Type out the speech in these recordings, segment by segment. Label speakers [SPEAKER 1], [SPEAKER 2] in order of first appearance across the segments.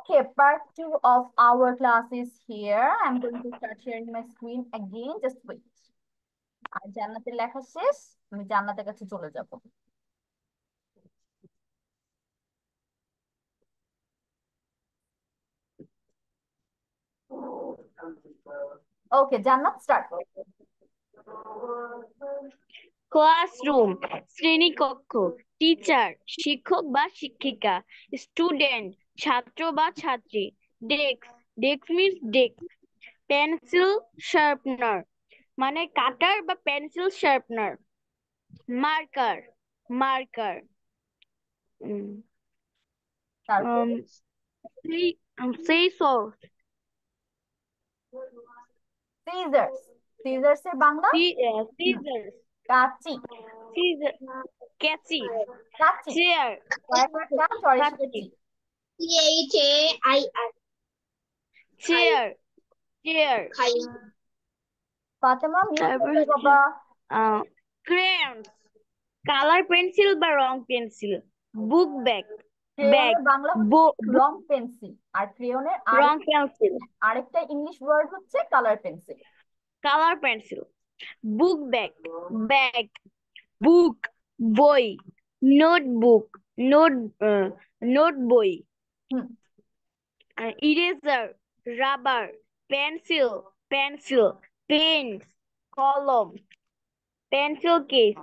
[SPEAKER 1] Okay, part 2 of our class is here. I'm going to start sharing my screen again. Just wait. আর জান্নাতের লেখা শেষ, আমি জান্নাতের কাছে চলে যাব। Okay, জান্নাত start.
[SPEAKER 2] ক্লাসরুম শ্রেণীকক্ষ, টিচার শিক্ষক বা শিক্ষিকা, স্টুডেন্ট ছাত্র বা ছাত্রী, desk desk means desk, pencil sharpener মানে কাটার বা পেন্সিল শার্পনার, মার্কার মার্কার,
[SPEAKER 1] তারপর
[SPEAKER 2] সিসর
[SPEAKER 1] scissors. Scissors এর বাংলা
[SPEAKER 2] সিজার
[SPEAKER 1] কাঁচি।
[SPEAKER 2] সিজার ক্যাচি,
[SPEAKER 1] কাঁচি
[SPEAKER 2] চেয়ার
[SPEAKER 1] কয়েকটা কাঁচ আর এসে
[SPEAKER 2] কাচি,
[SPEAKER 1] চি।
[SPEAKER 3] CHAIR
[SPEAKER 2] chair chair,
[SPEAKER 1] Fatema mute
[SPEAKER 2] তারপর
[SPEAKER 1] করবে
[SPEAKER 2] হচ্ছে
[SPEAKER 1] বাবা।
[SPEAKER 2] ক্রেয়ন্স কালার পেন্সিল বা রং পেন্সিল, বুক ব্যাগ ব্যাগ,
[SPEAKER 1] ক্রেয়নের বাংলা হচ্ছে রং পেন্সিল, আর ক্রেয়নের
[SPEAKER 2] রং পেন্সিল,
[SPEAKER 1] আরেকটা ইংলিশ ওয়ার্ড হচ্ছে colour pencil.
[SPEAKER 2] Colour pencil, book bag bag, book বই, নোটবুক নোট নোট বই,
[SPEAKER 1] হুম,
[SPEAKER 2] eraser rubber, pencil pencil, pen কলম, pencil case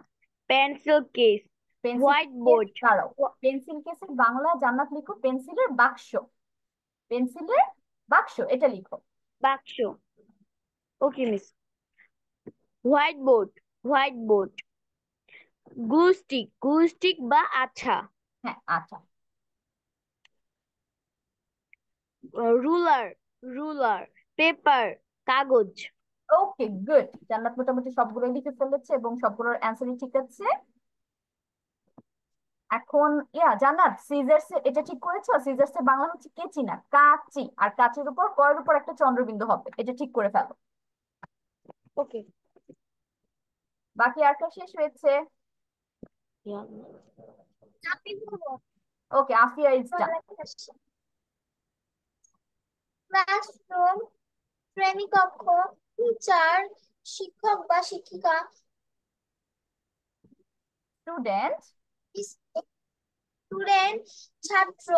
[SPEAKER 2] pencil case,
[SPEAKER 1] pencil
[SPEAKER 2] white
[SPEAKER 1] case
[SPEAKER 2] board
[SPEAKER 1] দাঁড়াও, পেন্সিল কেসের বাংলা জান্নাত লিখো পেন্সিলের বাক্স। পেন্সিলের বাক্স এটা লিখো।
[SPEAKER 2] বাক্স, ওকে miss, white board white board, glue stick বা আঠা,
[SPEAKER 1] হ্যাঁ আচ্ছা।
[SPEAKER 2] রুলার রুলার, পেপার কাগজ।
[SPEAKER 1] ওকে গুড, জান্নাত মোটামুটি সবগুলো লিখে ফেলেছে এবং সবগুলোর অ্যান্সারই ঠিক আছে। এখন জান্নাত সিজার্স এটা ঠিক করেছো? সিজার্স এর বাংলা হচ্ছে কেচি না কাঁচি, আর কাঁচের উপর কয়ের উপর একটা চন্দ্রবিন্দু হবে, এটা ঠিক করে ফেলো।
[SPEAKER 2] ওকে
[SPEAKER 1] বাকি আর কা শেষ হয়েছে? ওকে, আফিয়া ইজ ডান।
[SPEAKER 3] ক্লাসরুম শ্রেণীকক্ষ, টিচার শিক্ষক বা শিক্ষিকা,
[SPEAKER 1] স্টুডেন্ট
[SPEAKER 3] স্টুডেন্ট ছাত্র,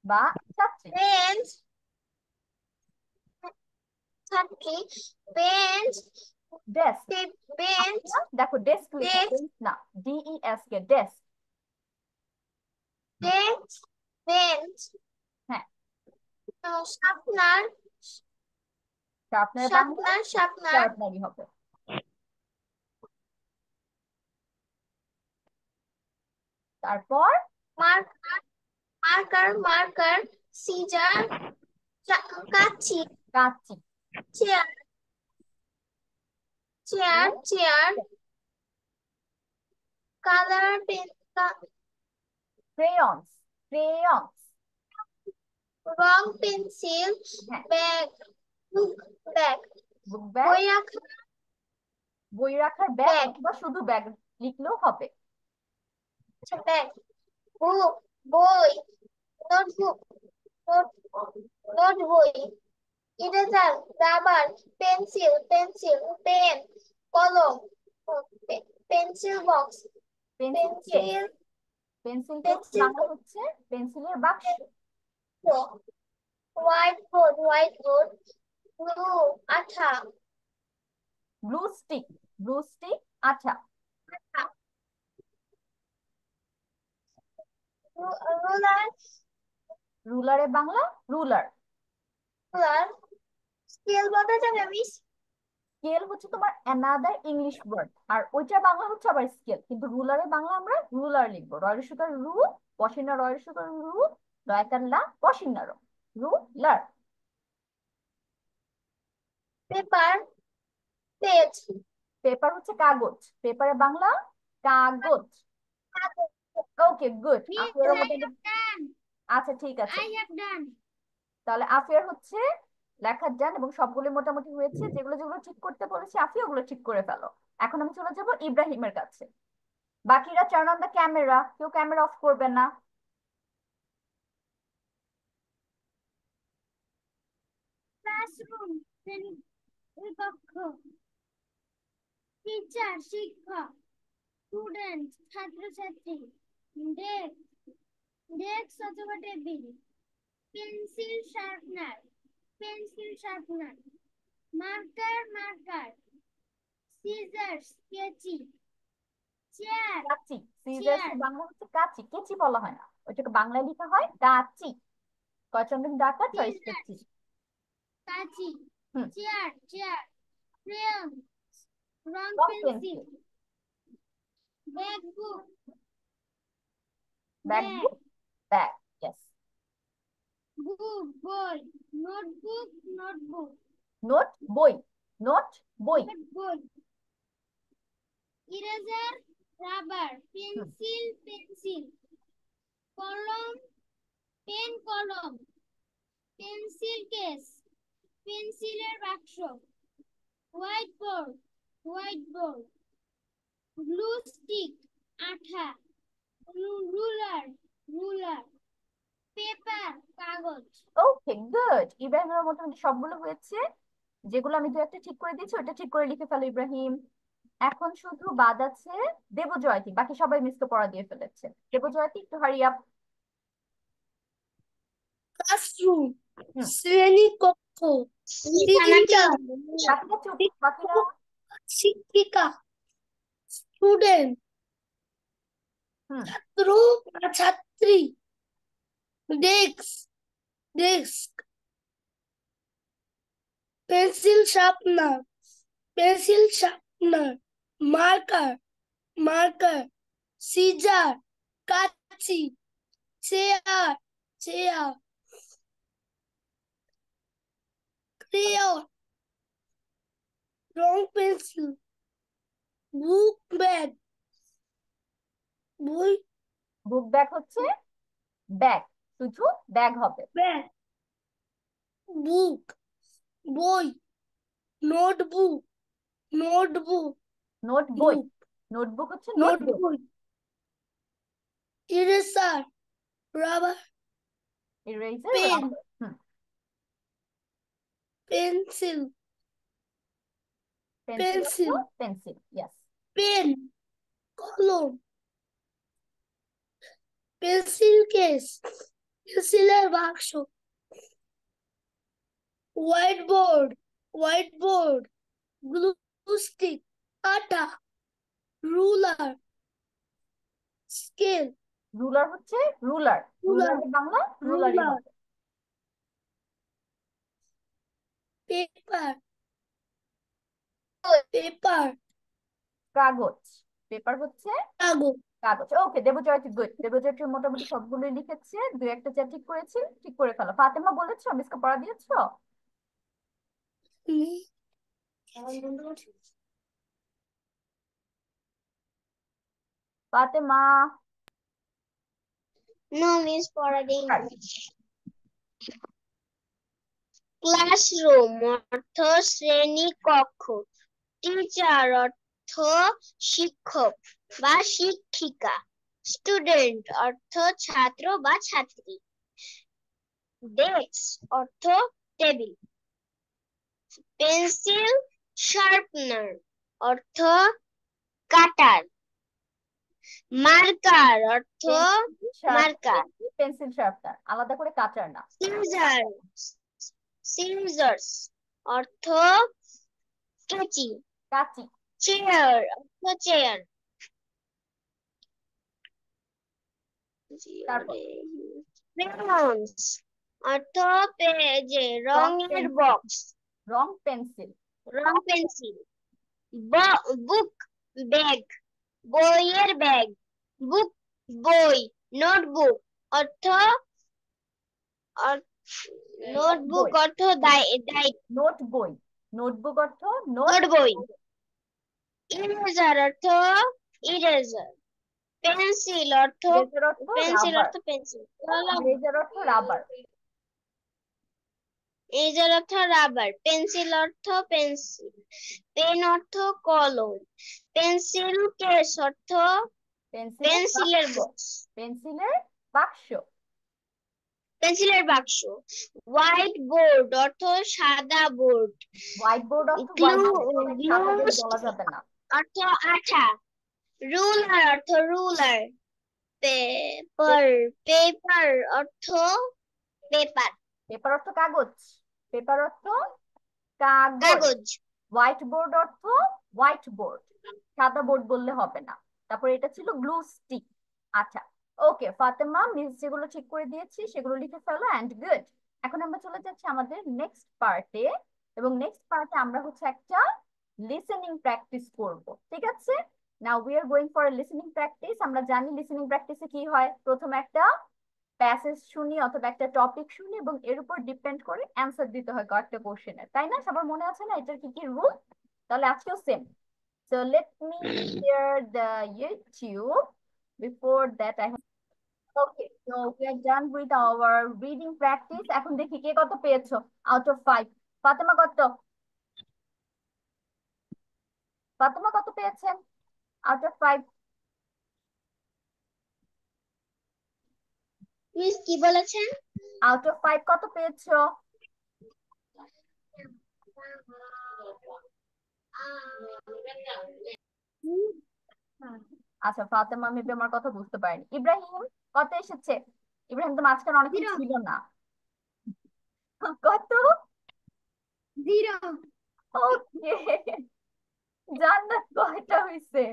[SPEAKER 1] বা ছাত্রী।
[SPEAKER 3] বেঞ্চ ছাত্রী, বেঞ্চ
[SPEAKER 1] ডেস্ক।
[SPEAKER 3] বেঞ্চ
[SPEAKER 1] দেখো ডেস্ক লিখো,
[SPEAKER 3] ডেস্ক
[SPEAKER 1] বেঞ্চ না, DES কে ডেস্ক।
[SPEAKER 3] বেঞ্চ বেঞ্চ
[SPEAKER 1] হ্যাঁ,
[SPEAKER 3] sharpener
[SPEAKER 1] sharpener Bangla
[SPEAKER 3] sharpener sharpener
[SPEAKER 1] শার্পনারই হবে। তারপর
[SPEAKER 3] মার্কার মার্কার মার্কার, সিজার কাঁচি,
[SPEAKER 1] কাঁচি।
[SPEAKER 3] Chair chair chair, colour pen
[SPEAKER 1] crayons crayons.
[SPEAKER 3] রং পেন্সিল,
[SPEAKER 1] হ্যাঁ,
[SPEAKER 3] bag book bag,
[SPEAKER 1] book bag,
[SPEAKER 3] বই রাখা
[SPEAKER 1] বই রাখার ব্যাগ
[SPEAKER 3] ব্যাগ,
[SPEAKER 1] অথবা শুধু ব্যাগ লিখলেও হবে।
[SPEAKER 3] ব্যাগ, বুক বই, নোটবুক নোট নোট বই, eraser rubber, pencil pencil, pen কলম, pencil box,
[SPEAKER 1] pencil case.
[SPEAKER 3] Pencil
[SPEAKER 1] pencil case
[SPEAKER 3] pencil
[SPEAKER 1] Bangla হচ্ছে পেন্সিলের বাক্স।
[SPEAKER 3] হোয়াইট বোর্ড, ব্লু আঠা,
[SPEAKER 1] ব্লু স্টিক, ব্লু স্টিক আচ্ছা।
[SPEAKER 3] রুলার
[SPEAKER 1] রুলারের বাংলা রুলার।
[SPEAKER 3] রুলার, স্কেল বলা যাবে মিস?
[SPEAKER 1] স্কেল হচ্ছে তোমার অ্যানাদার ইংলিশ ওয়ার্ড, আর ওইটার বাংলা হচ্ছে আবার স্কেল, কিন্তু রুলারের বাংলা আমরা রুলার লিখবো। রয়ের সুতার রু, পশিনা রয়ের সুতার রু, লয়কার লা, পশিনা র, রুলার।
[SPEAKER 3] পেপার পেজ,
[SPEAKER 1] পেপার হচ্ছে কাগজ, পেপারের বাংলা কাগজ। ওকে গুড, আফিয়ার মোটামুটি আচ্ছা ঠিক আছে। তাহলে আফিয়ার হচ্ছে লেখার যান এবং সবগুলো মোটামুটি হয়েছে। যেগুলো যেগুলো ঠিক করতে বলেছি আফিয়া ওগুলো ঠিক করে ফেলো। এখন আমি চলে যাব ইব্রাহিমের কাছে। বাকিরা টার্ন অন দ্য ক্যামেরা, কেউ ক্যামেরা অফ করবে না।
[SPEAKER 3] ক্লাসরুম কক্ষ, টিচার শিক্ষক, স্টুডেন্ট ছাত্রছাত্রী, ডেস্ক ডেস্ক অথবা table, pencil sharpener, marker, scissors কেচি, চেয়ার
[SPEAKER 1] কাঁচি। সিজার্স বাংলা হচ্ছে কাঁচি, কেচি বলা হয় না, ওইটাকে বাংলায় লেখা হয় কাঁচি। কয়চন্দ্র ডাকা চয়েস কেচি।
[SPEAKER 3] কাঁচি,
[SPEAKER 1] হুম।
[SPEAKER 3] চেয়ার ক্রেয়ন, রং
[SPEAKER 1] রং
[SPEAKER 3] পেন্সিল,
[SPEAKER 1] পেন্সিল,
[SPEAKER 3] ব্যাকবুক,
[SPEAKER 1] ব্যাকবুক, ব্যাগ, ইয়েস।
[SPEAKER 3] বুক বই, নোটবুক
[SPEAKER 1] নোট বই, নোট বই।
[SPEAKER 3] ইরেজার রাবার, পেন্সিল কলম, পেন্সিল কেস, পেন্সিলের বাক্স, হোয়াইট বোর্ড, গ্লু স্টিক, আঠা, রুলার, পেপার, কাগজ।
[SPEAKER 1] ওকে, গুড। ইব্রাহিমের মোটামুটি সবগুলো হয়েছে। যেগুলো আমি দু একটা ঠিক করে দিয়েছি ওটা ঠিক করে লিখে ফেলো ইব্রাহিম। এখন শুধু বাদ আছে দেবজয়তী, বাকি সবাই মিসকে পড়া দিয়ে ফেলেছে। দেবজয়তী একটু হারি আপ।
[SPEAKER 3] ক্লাসরুম,
[SPEAKER 1] হুম।
[SPEAKER 3] শ্রেণীকক্ষ, টিচার,
[SPEAKER 1] বাকিটা চুপ, বাকিরা।
[SPEAKER 3] শিক্ষিকা, স্টুডেন্ট,
[SPEAKER 1] হুম।
[SPEAKER 3] ছাত্র বা ছাত্রী, desk, pencil sharpener, marker, scissor, কাঁচি, চেয়ার, ক্রেয়ন, রং pencil, book bag,
[SPEAKER 1] book bag হচ্ছে ব্যাগ, শুধু ব্যাগ হবে।
[SPEAKER 3] বুক, বই, নোটবুক,
[SPEAKER 1] নোট বই, নোটবুক হচ্ছে নোট বই।
[SPEAKER 3] Eraser, rubber,
[SPEAKER 1] eraser,
[SPEAKER 3] pen,
[SPEAKER 1] rubber. হুম।
[SPEAKER 3] Pencil,
[SPEAKER 1] pencil, pencil, yes.
[SPEAKER 3] Pen, কলম, পেন্সিল কেস, পেন্সিলের বাক্স, হোয়াইট বোর্ড, গ্লু স্টিক, আটা, রুলার, স্কেল,
[SPEAKER 1] রুলার হচ্ছে রুলার বাংলা রুলারই হবে।
[SPEAKER 3] পেপার,
[SPEAKER 1] কাগজ, পেপার হচ্ছে
[SPEAKER 3] কাগজ।
[SPEAKER 1] কাগজ। ওকে, দেবজয়তী গুড। দেবজয়তী মোটামুটি সবগুলোই লিখেছে, দু একটা যা ঠিক করেছি ঠিক করে ফেলো। ফাতেমা বলেছো, মিসকে পড়া দিয়েছো? ফাতেমা।
[SPEAKER 3] নো মিস পড়া দেইনি। ক্লাসরুম অর্থ শ্রেণী কক্ষ, টিচার অর্থ শিক্ষক বা শিক্ষিকা, স্টুডেন্ট অর্থ ছাত্র বা ছাত্রী, ডেস্ক অর্থ টেবিল, পেন্সিল শার্পনার অর্থ কাটার, মার্কার অর্থ মার্কার,
[SPEAKER 1] পেন্সিল শার্পনার, আলাদা করে কাটার না।
[SPEAKER 3] সিজার্স অর্থ কেচি,
[SPEAKER 1] কাঁচি।
[SPEAKER 3] চেয়ার অর্থ চেয়ার,
[SPEAKER 1] তারপর
[SPEAKER 3] ক্রেয়ন্স অর্থ রঙের বক্স,
[SPEAKER 1] রং পেন্সিল,
[SPEAKER 3] বুক ব্যাগ, বইয়ের ব্যাগ, বুক বই, নোটবুক অর্থ নোটবুক অর্থ
[SPEAKER 1] নোট বই, নোটবুক অর্থ
[SPEAKER 3] নোট বই, ইরেজার অর্থ ইরেজার, পেন্সিল অর্থ পেন্সিল,
[SPEAKER 1] ইরেজার অর্থ রাবার,
[SPEAKER 3] ইরেজার অর্থ রাবার, পেন্সিল অর্থ পেন্সিল, পেন অর্থ কলম, পেন্সিল কেস অর্থ পেন্সিলের বক্স,
[SPEAKER 1] পেন্সিলের বাক্স,
[SPEAKER 3] পেন্সিলের বাক্স। হোয়াইট বোর্ড অর্থ সাদা বোর্ড।
[SPEAKER 1] হোয়াইট বোর্ড অর্থ
[SPEAKER 3] গ্লু
[SPEAKER 1] সাদা বোর্ড
[SPEAKER 3] গ্লু
[SPEAKER 1] বলা যাবে না।
[SPEAKER 3] অর্থ আঠা। রুলার অর্থ রুলার। পেপার পেপার অর্থ পেপার।
[SPEAKER 1] পেপার অর্থ কাগজ। পেপার অর্থ কাগজ।
[SPEAKER 3] কাগজ।
[SPEAKER 1] হোয়াইট বোর্ড অর্থ হোয়াইট বোর্ড, সাদা বোর্ড বললে হবে না। তারপর এটা ছিল গ্লু স্টিক। আচ্ছা, ওকে ফাতেমা, মিস যেগুলো ঠিক করে দিয়েছি সেগুলো লিখে ফেলো, এন্ড গুড। এখন আমরা চলে যাচ্ছি আমাদের নেক্সট পার্টে, এবং নেক্সট পার্টে আমরা হচ্ছে একটা লিসেনিং প্র্যাকটিস করব, ঠিক আছে? Now we are going for listening practice. আমরা জানি লিসেনিং প্র্যাকটিসে কি হয়, প্রথমে একটা প্যাসেজ শুনি অথবা একটা টপিক শুনি এবং এর উপর ডিপেন্ড করে অ্যান্সার দিতে হয় কয়েকটা কোশ্চেনের, তাই না? সবার মনে আছে না এটার কি কি রুল? তাহলে আজকেও same. So let me share the YouTube. Before that I have... Okay, so we are done with our reading practice. এখন দেখি কে কত পেয়েছো out of 5। ফাতেমা কত? ফাতেমা কত পেয়েছেন out of 5?
[SPEAKER 3] মিস কি বলেছেন?
[SPEAKER 1] out of 5 কত পেয়েছো? আচ্ছা, ফাতেমা মেবি আমার কথা বুঝতে পারেনি। ইব্রাহিম কত এসেছে? ইব্রাহিম তো মাঝখানে অনেকক্ষণ ছিল না। কত?
[SPEAKER 3] 0।
[SPEAKER 1] ওকে, জান্নাত কয়টা হইছে?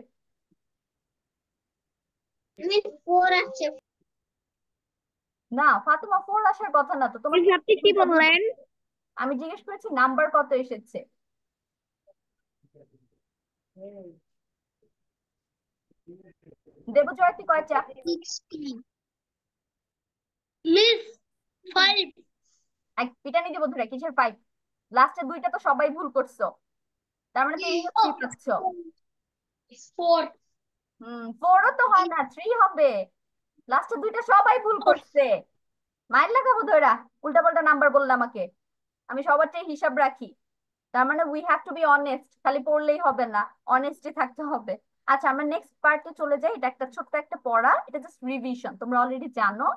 [SPEAKER 3] মিস 4 আছে।
[SPEAKER 1] না ফাতেমা 4 আসার কথা না তো, তোমার
[SPEAKER 2] আপনি কি বললেন?
[SPEAKER 1] আমি জিজ্ঞেস করেছি নাম্বার কত এসেছে। দেবজয়তী কয়টা?
[SPEAKER 3] 16। মিস 5।
[SPEAKER 1] এক পিটানি দেব ধরে, কিসের 5? লাস্টের দুইটা তো সবাই ভুল করছো, তার মানে তুমি 3 পাচ্ছ।
[SPEAKER 3] 4।
[SPEAKER 1] 4ও তো হয় না, 3 হবে। লাস্টের দুইটা সবাই ভুল করছে, মাইর লাগাবো ধরা। উল্টা পাল্টা নাম্বার বললে আমাকে, আমি সবারটাই হিসাব রাখি। তার মানে we have to be honest, খালি পড়লেই হবে না, অনেস্টই থাকতে হবে। আচ্ছা, আমরা নেক্সট পার্টে চলে যাই। এটা একটা ছোট্ট একটা পড়া, এটা জাস্ট রিভিশন, তোমরা অলরেডি জানো।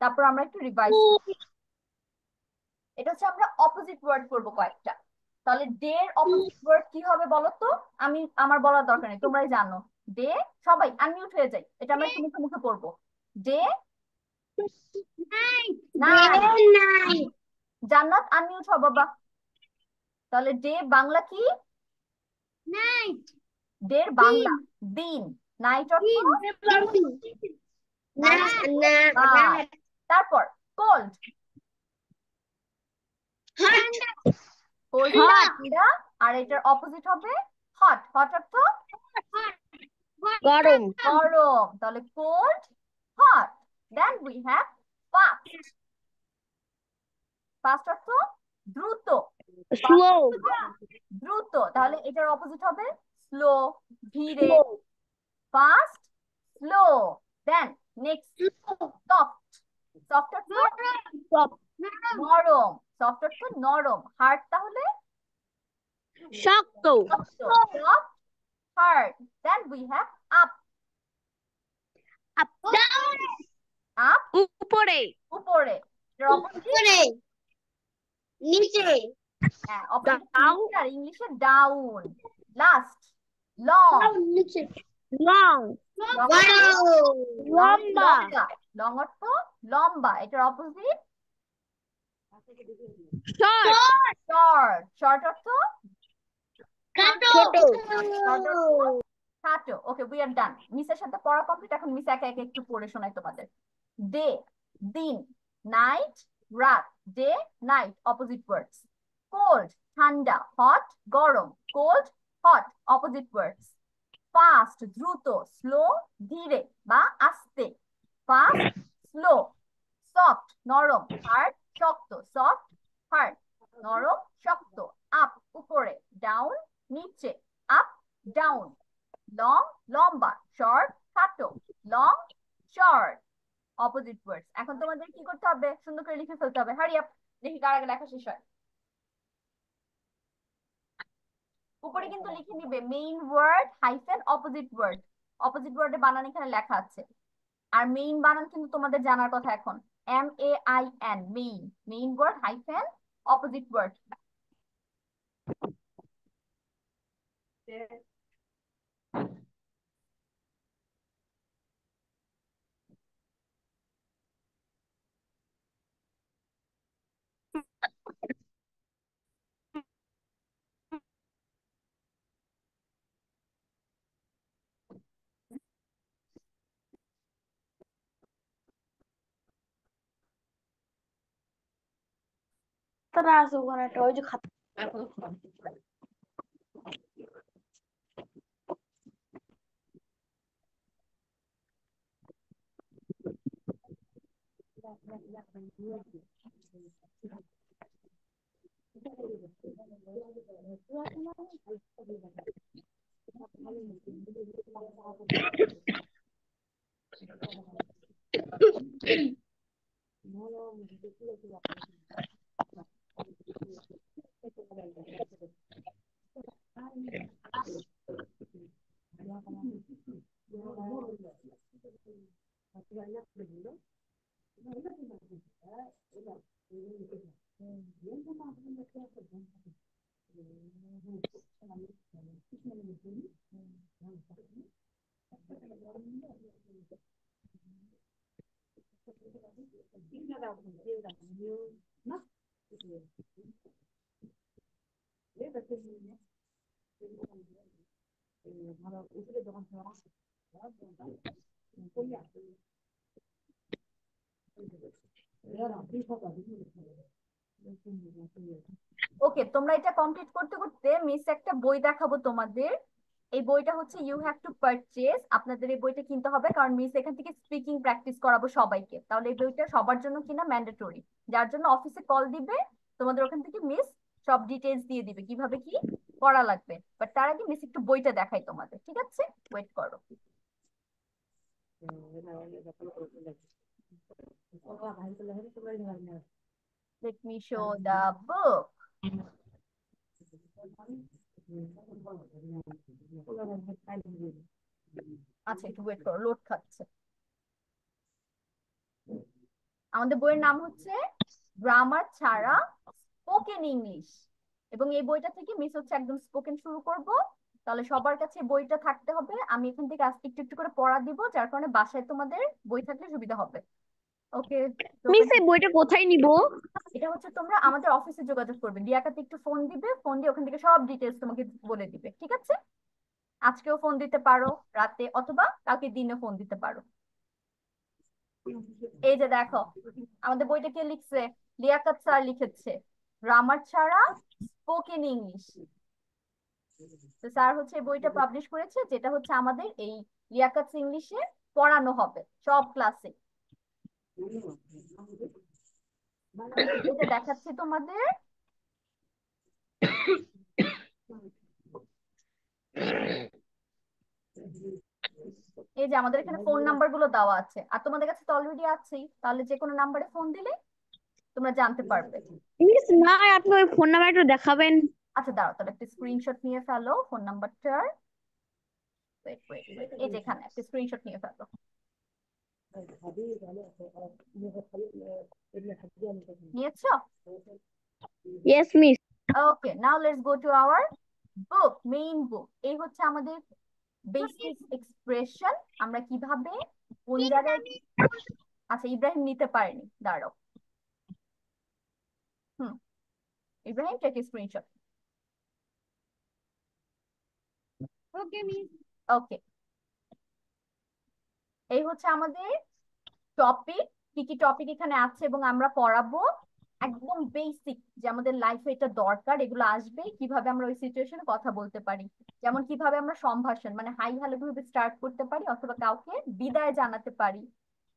[SPEAKER 1] তারপর আমরা একটু রিভাইজ। এটা হচ্ছে আমরা অপোজিট ওয়ার্ড করবো কয়েকটা। তাহলে ডে এর অপোজিট ওয়ার্ড কি হবে বলো তো? আমি আমার বলার দরকার নেই, তোমরাই জানো। ডে, সবাই আনমিউট হয়ে যায়, এটা আমরা একটু মুখে মুখে পড়বো। ডে নাই। জান্নাত আনমিউট হও বাবা। তাহলে ডে বাংলা কি? নাইট। ডে এর বাংলা দিন। নাইট অর্থ তারপর কোল্ড। কোল্ড ঠান্ডা, আর এটার অপোজিট হবে হট। হট অর্থ
[SPEAKER 2] গরম।
[SPEAKER 1] গরম। তাহলে cold, hot. Then we have fast. Fast অর্থ দ্রুত।
[SPEAKER 2] স্লো।
[SPEAKER 1] দ্রুত, তাহলে এটার অপোজিট হবে স্লো, ধীরে। Fast, slow. Then next soft. Soft অর্থ নরম। সফট অর্থ নরম। হার্ড তাহলে
[SPEAKER 2] শক্ত।
[SPEAKER 1] Soft, hard. Then we have up.
[SPEAKER 2] Up.
[SPEAKER 1] Up
[SPEAKER 2] উপরে।
[SPEAKER 1] উপরে। এটার অপোজিট
[SPEAKER 3] নিচে।
[SPEAKER 1] হ্যাঁ, অপোজিট আর ইংলিশে ডাউন। Last long.
[SPEAKER 3] নিচে।
[SPEAKER 2] লং।
[SPEAKER 1] লম্বা।
[SPEAKER 2] লম্বা।
[SPEAKER 1] লং অর্থ লম্বা, এটার অপোজিট
[SPEAKER 2] শর্ট।
[SPEAKER 1] শর্ট। শর্ট অর্থ
[SPEAKER 2] ছোট।
[SPEAKER 1] খাটো। ওকে, উই আর ডান। মিসের সাথে পড়া কমপ্লিট, এখন মিস একা একা একটু পড়ে শোনাই তোমাদের। ডে দিন, নাইট রাত। Day night opposite words. Cold ঠান্ডা, হট গরম। Cold hot opposite words. Fast দ্রুত, স্লো ধীরে বা আস্তে। Fast slow. সফট নরম, হার্ড শক্ত। সফট হার্ড, নরম শক্ত। আপ উপরে, ডাউন নিচে। Up down. লং লম্বা, শর্ট খাটো। Long short opposite words. এখন তোমাদের কি করতে হবে? সুন্দর করে লিখে ফেলতে হবে। হারি আপ, দেখি কার আগে লেখা শেষ হয়। উপরে কিন্তু লিখে নিবে main word hyphen opposite word. Opposite ওয়ার্ডে বানান এখানে লেখা আছে। আর মেইন বানান কিন্তু তোমাদের জানার কথা এখন, MAIN, main, main word hyphen opposite word.
[SPEAKER 2] তারা আছে ওখানে একটা ওই যে
[SPEAKER 1] ওকে, তোমরা এটা কমপ্লিট করতে করতে মিস একটা বই দেখাবো তোমাদের। এই বইটা হচ্ছে ইউ হ্যাভ টু পারচেজ, আপনাদের এই বইটা কিনতে হবে, কারণ মিস এখান থেকে স্পিকিং প্র্যাকটিস করাবো সবাইকে। তাহলে এই বইটা সবার জন্য কিনা ম্যান্ডেটরি, যার জন্য অফিসে কল দিবে, তোমাদের ওখান থেকে মিস সব ডিটেলস দিয়ে দিবে কিভাবে কি করা লাগবে। বাট তার আগে মিস একটু বইটা দেখাই তোমাদের, ঠিক আছে? ওয়েট করো। Let me show the book. আচ্ছা একটু ওয়েট করো, লোড খাচ্ছে। আমাদের বইয়ের নাম হচ্ছে গ্রামার ছাড়া স্পোকেন ইংলিশ, এবং এই বইটা থেকে মিস হচ্ছে একদম স্পোকেন শুরু করব। তাহলে সবার কাছে বইটা থাকতে হবে, আমি এখান থেকে আজকে একটু একটু করে পড়া দিব, যার কারণে বাসায় তোমাদের বই থাকলে সুবিধা হবে। ওকে,
[SPEAKER 2] মিস এই বইটা কোথায় নিব?
[SPEAKER 1] এটা হচ্ছে তোমরা আমাদের অফিসে যোগাযোগ করবে, লিয়াকাতে একটু ফোন দিবে, ফোন দিয়ে ওখান থেকে সব ডিটেলস তোমাকে বলে দিবে, ঠিক আছে? আজকেও ফোন দিতে পারো রাতে, অথবা কালকে দিনে ফোন দিতে পারো। এই যে দেখো, আমাদের বইটা কে লিখছে? লিয়াকাত স্যার লিখেছে, গ্রামার ছাড়া স্পোকেন ইংলিশ। তো স্যার হচ্ছে এই বইটা পাবলিশ করেছে, যেটা হচ্ছে আমাদের এই লিয়াকাত ইংলিশে পড়ানো হবে সব ক্লাসে। এটা দেখাচ্ছি তোমাদের। এই যে আমাদের এখানে ফোন নাম্বার গুলো দেওয়া আছে, আর তোমাদের কাছে তো অলরেডি আছেই, তাহলে যে কোনো নাম্বারে ফোন দিলে তোমরা জানতে পারবে।
[SPEAKER 2] মিস না, আপনি ওই ফোন নাম্বারটা দেখাবেন?
[SPEAKER 1] আচ্ছা দাঁড়াও, তাহলে একটা স্ক্রিনশট নিয়ে ফেলো ফোন নাম্বারটার। ওয়েট ওয়েট ওয়েট, এই যে এখানে একটা স্ক্রিনশট নিয়ে ফেলো। নিয়েছো?
[SPEAKER 2] Yes miss.
[SPEAKER 1] Okay, now let's go to our book, main book. এই হচ্ছে আমাদের বেসিক এক্সপ্রেশন, আমরা কিভাবে কোন জায়গায়। আচ্ছা ইব্রাহিম নিতে পারেনি, দাঁড়াও। হুম, Ibrahim take screenshot.
[SPEAKER 3] Okay miss.
[SPEAKER 1] Okay, এই হচ্ছে আমাদের টপিক, কি কি টপিক এখানে আছে এবং আমরা পড়াবো। একদম বেসিক যে আমাদের লাইফে এটা দরকার, এগুলো আসবে, কিভাবে আমরা ওই সিচুয়েশনে কথা বলতে পারি, যেমন কিভাবে আমরা সম্ভাষণ মানে হাই হ্যালো ভাবে স্টার্ট করতে পারি, অথবা কাউকে বিদায় জানাতে পারি,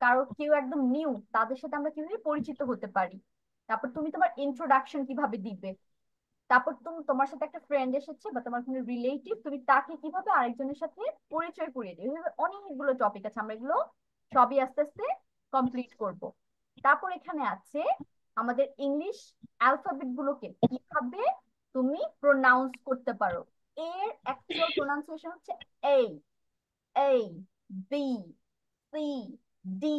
[SPEAKER 1] কারো কেউ একদম নিউ তাদের সাথে আমরা কিভাবে পরিচিত হতে পারি। তারপর তুমি তোমার ইন্ট্রোডাকশন কিভাবে দিবে, তারপর তুমি তোমার সাথে একটা ফ্রেন্ড এসেছে বা তোমার কোনো রিলেটিভ, তুমি তাকে কিভাবে আরেকজনের সাথে পরিচয় করিয়ে দিবে। এভাবে অনেকগুলো টপিক আছে, আমরা এগুলো সবই আস্তে আস্তে কমপ্লিট করব। তারপর এখানে আছে আমাদের ইংলিশ অ্যালফাবেট গুলোকে কিভাবে তুমি প্রোনাউন্স করতে পারো। এর অ্যাকচুয়াল প্রোনাউন্সিয়েশন হচ্ছে এই, বি, সি, ডি,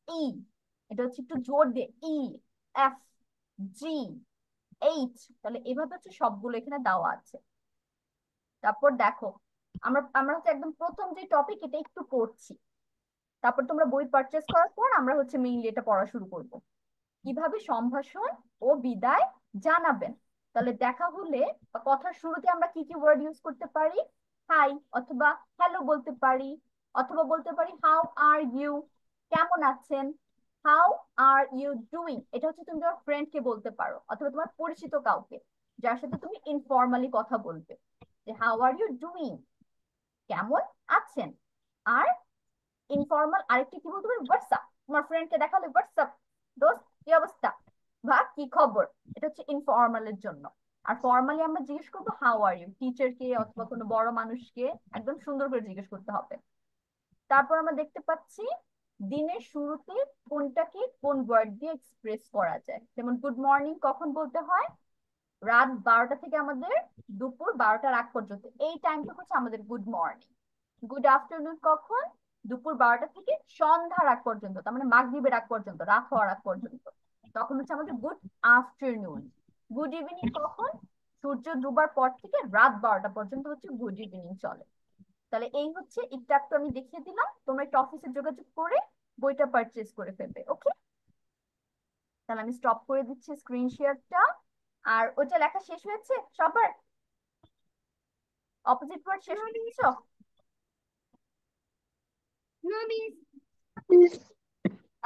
[SPEAKER 1] ই, এটা হচ্ছে একটু জোর দিয়ে ই, এফ, জি, এইচ। তাহলে এভাবে হচ্ছে সবগুলো এখানে দেওয়া আছে। তারপর দেখো আমরা আমরা হচ্ছে একদম প্রথম যে টপিক এটা একটু পড়ছি, তারপর তোমরা বই পারচেজ করার পর আমরা হচ্ছে মেইনলি এটা পড়া শুরু করব। কিভাবে সম্ভাষণ ও বিদায় জানাবেন। তাহলে দেখা হলে বা কথার শুরুতে আমরা কি কি ওয়ার্ড ইউজ করতে পারি? হাই অথবা হ্যালো বলতে পারি, অথবা বলতে পারি হাউ আর ইউ, কেমন আছেন। হাউ আর ইউ ডুইং, এটা হচ্ছে তুমি তোমার ফ্রেন্ডকে বলতে পারো অথবা তোমার পরিচিত কাউকে যার সাথে তুমি ইনফর্মালি কথা বলবে, যে হাউ আর ইউ ডুইং, কেমন আছেন। আর ইনফর্মাল আরেকটি কি বলতে পারি? হোয়াটসঅ্যাপ, তোমার ফ্রেন্ডকে দেখালে হোয়াটসঅ্যাপ দোস্ত কি অবস্থা বা কি খবর, এটা হচ্ছে ইনফর্মালের জন্য। আর ফর্মালি আমরা জিজ্ঞেস করবো হাউ আর ইউ, টিচারকে অথবা কোনো বড় মানুষকে একদম সুন্দর করে জিজ্ঞেস করতে হবে। তারপর আমরা দেখতে পাচ্ছি দিনের শুরুতে কোনটাকে কোন ওয়ার্ড দিয়ে এক্সপ্রেস করা যায়। যেমন গুড মর্নিং কখন বলতে হয়? রাত 12টা থেকে আমাদের দুপুর 12টার আগ পর্যন্ত, এই টাইমটা হচ্ছে আমাদের গুড মর্নিং। গুড আফটারনুন কখন? দুপুর 12টা থেকে সন্ধ্যার আগ পর্যন্ত, তার মানে মাগরিবের আগ পর্যন্ত, রাত হওয়ার আগ পর্যন্ত, তখন হচ্ছে আমাদের গুড আফটারনুন। গুড ইভিনিং কখন? সূর্য ডুবার পর থেকে রাত 12টা পর্যন্ত হচ্ছে গুড ইভিনিং চলে। তাহলে এই হচ্ছে একটু একটু আমি দেখিয়ে দিলাম, তোমরা একটা অফিসে যোগাযোগ করে বইটা পারচেজ করে ফেলবে। ওকে, তাহলে আমি স্টপ করে দিচ্ছি স্ক্রিন শেয়ারটা। আর ওইটা লেখা শেষ হয়েছে সবার? অপোজিট ওয়ার্ড শেষ করে দিচ্ছো?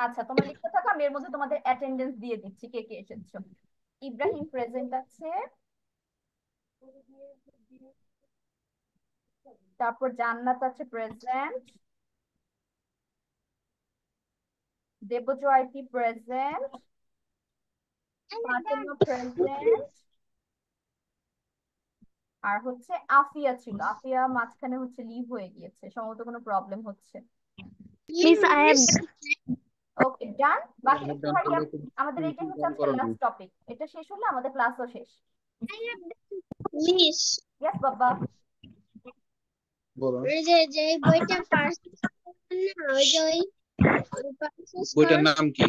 [SPEAKER 1] আচ্ছা, তোমরা লিখতে থাকো, আমি এর মধ্যে তোমাদের অ্যাটেন্ডেন্স দিয়ে দিচ্ছি কে কে এসেছো। ইব্রাহিম প্রেজেন্ট আছে, তারপর জান্নাত আছে প্রেজেন্ট, দেবজয়তি প্রেজেন্ট, ফাতেমা প্রেজেন্ট, আর হচ্ছে আফিয়া ছিল, আফিয়া মাঝখানে হচ্ছে লিভ হয়ে গিয়েছে, সম্ভবত কোনো প্রবলেম হচ্ছে।
[SPEAKER 2] মিস আই হ্যাভ
[SPEAKER 1] ওকে ডান, বাকি একটু হারি আপ, আমাদের এটাই হচ্ছে আজকে লাস্ট টপিক, এটা শেষ হলে আমাদের ক্লাসও শেষ।
[SPEAKER 3] মিস
[SPEAKER 1] ইয়েস বাবা।
[SPEAKER 3] যে বইটা পারচেজ না, ওই যে ওই
[SPEAKER 4] বইটার নাম কি?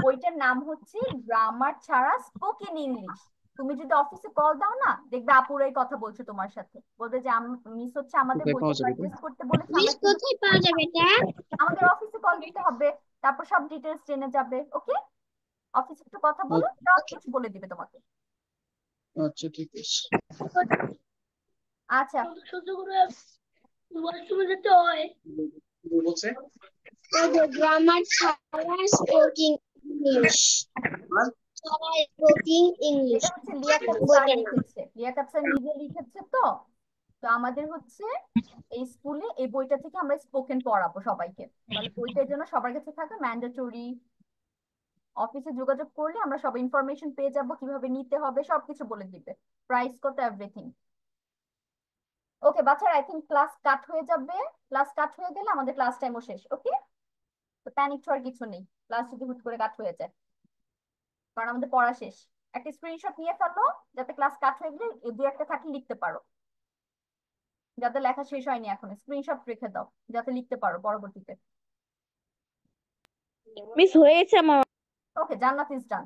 [SPEAKER 3] বইটার নাম
[SPEAKER 1] হচ্ছে গ্রামার ছাড়া স্পোকেন ইংলিশ। তুমি যদি অফিসে কল দাও না, দেখবে আপুরাই কথা বলছে তোমার সাথে, বলবে যে মিস হচ্ছে আমাদের
[SPEAKER 4] কোথায়
[SPEAKER 1] বইটা
[SPEAKER 4] পাওয়া যাবে এটা?
[SPEAKER 1] পারচেজ করতে বলেছে,
[SPEAKER 3] মিস কোথায় পাওয়া যাবে এটা?
[SPEAKER 1] আমাদের অফিসে কল দিতে হবে, তারপর সব ডিটেলস জেনে যাবে। ওকে, অফিসে একটু কথা বলো, সব কিছু বলে দিবে তোমাকে।
[SPEAKER 4] আচ্ছা ঠিক আছে।
[SPEAKER 1] আচ্ছা
[SPEAKER 4] বলছে
[SPEAKER 3] গ্রামার ছাড়া স্পোকিং ইংলিশ,
[SPEAKER 1] এটা হচ্ছে লিয়াকত স্যার
[SPEAKER 3] বইটার নাম।
[SPEAKER 1] লিখেছে, লিয়াকত স্যার নিজে লিখেছে। তো তো আমাদের হচ্ছে এই স্কুলে এই বইটা থেকে আমরা স্পোকেন পড়াবো সবাইকে, তাহলে বইটার জন্য সবার কাছে থাকবে ম্যান্ডেটরি। অফিসে যোগাযোগ করলে আমরা সব ইনফরমেশন পেয়ে যাব, কিভাবে নিতে হবে সবকিছু বলে দিবে, প্রাইস কত, এভরিথিং। ওকে বাচ্চারা, আই থিংক ক্লাস কাট হয়ে যাবে, ক্লাস কাট হয়ে গেলে আমাদের ক্লাস টাইমও শেষ। ওকে, তো প্যানিক হওয়ার কিছু নেই ক্লাস যদি হুট করে কাট হয়ে যায়, কারণ আমাদের পড়া শেষ। একটা স্ক্রিনশট নিয়ে ফেলো, যাতে ক্লাস কাট হয়ে গেলে দু একটা থাকলে লিখতে পারো, যাতে লেখা শেষ হয়নি এখন স্ক্রিনশট রেখে দাও, যাতে লিখতে পারো পরবর্তীতে।
[SPEAKER 2] মিস হয়েছে আমার।
[SPEAKER 1] ওকে, জান্নাত ইজ ডান।